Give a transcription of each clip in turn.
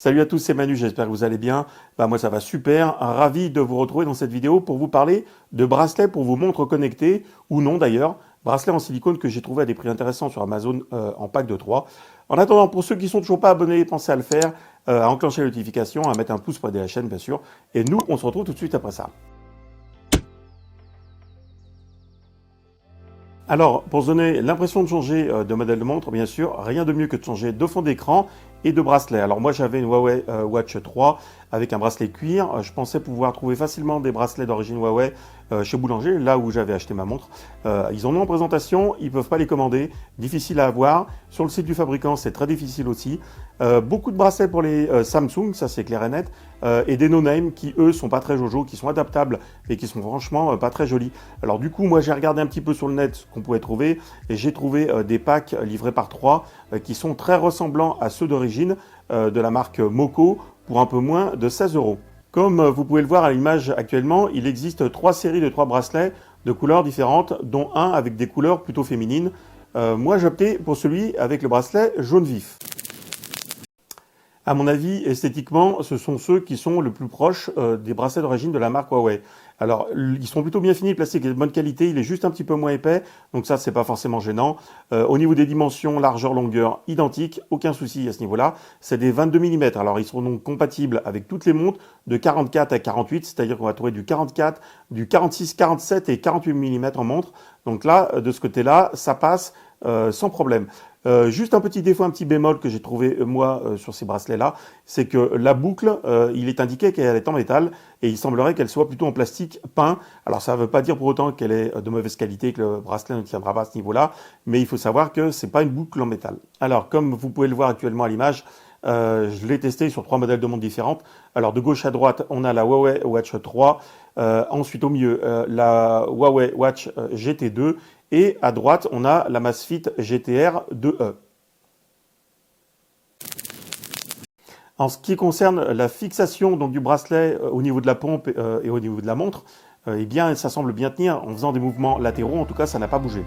Salut à tous, c'est Manu, j'espère que vous allez bien. Moi ça va super, ravi de vous retrouver dans cette vidéo pour vous parler de bracelets pour vos montres connectées, ou non d'ailleurs, bracelets en silicone que j'ai trouvé à des prix intéressants sur Amazon en pack de 3. En attendant, pour ceux qui sont toujours pas abonnés, pensez à le faire, à enclencher la notification, à mettre un pouce pour aider la chaîne bien sûr. Et nous, on se retrouve tout de suite après ça. Alors, pour se donner l'impression de changer de modèle de montre, bien sûr, rien de mieux que de changer de fond d'écran et de bracelet. Alors moi, j'avais une Huawei Watch 3 avec un bracelet cuir. Je pensais pouvoir trouver facilement des bracelets d'origine Huawei chez Boulanger, là où j'avais acheté ma montre. Ils en ont en présentation, ils ne peuvent pas les commander, difficile à avoir. Sur le site du fabricant, c'est très difficile aussi. Beaucoup de bracelets pour les Samsung, ça c'est clair et net, et des no-name qui eux sont pas très jojo, qui sont adaptables et qui sont franchement pas très jolis. Alors du coup, moi j'ai regardé un petit peu sur le net ce qu'on pouvait trouver et j'ai trouvé des packs livrés par 3 qui sont très ressemblants à ceux d'origine de la marque Moco pour un peu moins de 16 €. Comme vous pouvez le voir à l'image actuellement, il existe 3 séries de 3 bracelets de couleurs différentes, dont un avec des couleurs plutôt féminines. Moi j'ai opté pour celui avec le bracelet jaune vif. À mon avis, esthétiquement, ce sont ceux qui sont le plus proches des bracelets d'origine de la marque Huawei. Alors, ils sont plutôt bien finis, le plastique est de bonne qualité, il est juste un petit peu moins épais, donc ça, c'est pas forcément gênant. Au niveau des dimensions, largeur, longueur, identiques, aucun souci à ce niveau-là. C'est des 22 mm. Alors, ils seront donc compatibles avec toutes les montres de 44 à 48, c'est-à-dire qu'on va trouver du 44, du 46, 47 et 48 mm en montre. Donc là, de ce côté-là, ça passe sans problème. Juste un petit défaut, un petit bémol que j'ai trouvé moi sur ces bracelets-là, c'est que la boucle, il est indiqué qu'elle est en métal et il semblerait qu'elle soit plutôt en plastique peint. Alors ça ne veut pas dire pour autant qu'elle est de mauvaise qualité, que le bracelet ne tiendra pas à ce niveau-là, mais il faut savoir que c'est pas une boucle en métal. Alors comme vous pouvez le voir actuellement à l'image, je l'ai testé sur 3 modèles de montres différentes. Alors de gauche à droite, on a la Huawei Watch 3, ensuite au milieu la Huawei Watch GT2 et à droite on a la Amazfit GTR 2E. En ce qui concerne la fixation donc, du bracelet au niveau de la pompe et au niveau de la montre, eh bien ça semble bien tenir en faisant des mouvements latéraux, en tout cas ça n'a pas bougé.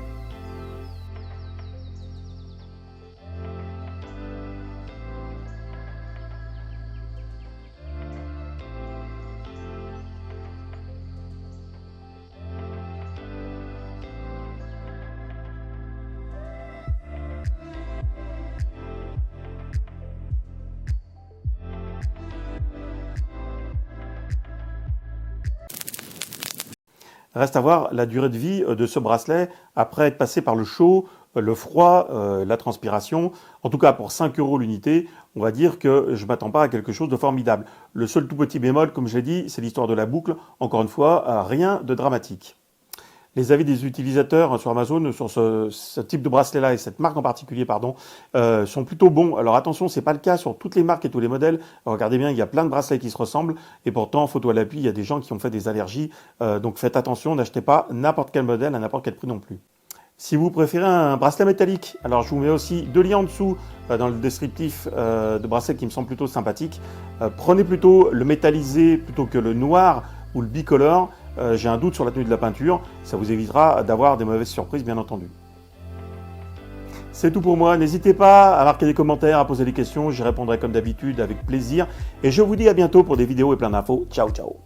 Reste à voir la durée de vie de ce bracelet après être passé par le chaud, le froid, la transpiration. En tout cas, pour 5 € l'unité, on va dire que je ne m'attends pas à quelque chose de formidable. Le seul tout petit bémol, comme je l'ai dit, c'est l'histoire de la boucle. Encore une fois, rien de dramatique. Les avis des utilisateurs sur Amazon sur ce type de bracelet-là et cette marque en particulier, pardon, sont plutôt bons. Alors attention, c'est pas le cas sur toutes les marques et tous les modèles. Regardez bien, il y a plein de bracelets qui se ressemblent et pourtant, photo à l'appui, il y a des gens qui ont fait des allergies. Donc faites attention, n'achetez pas n'importe quel modèle à n'importe quel prix non plus. Si vous préférez un bracelet métallique, alors je vous mets aussi 2 liens en dessous dans le descriptif de bracelet qui me semble plutôt sympathique. Prenez plutôt le métallisé plutôt que le noir ou le bicolore. J'ai un doute sur la tenue de la peinture, ça vous évitera d'avoir des mauvaises surprises bien entendu. C'est tout pour moi, n'hésitez pas à marquer des commentaires, à poser des questions, j'y répondrai comme d'habitude avec plaisir. Et je vous dis à bientôt pour des vidéos et plein d'infos. Ciao ciao.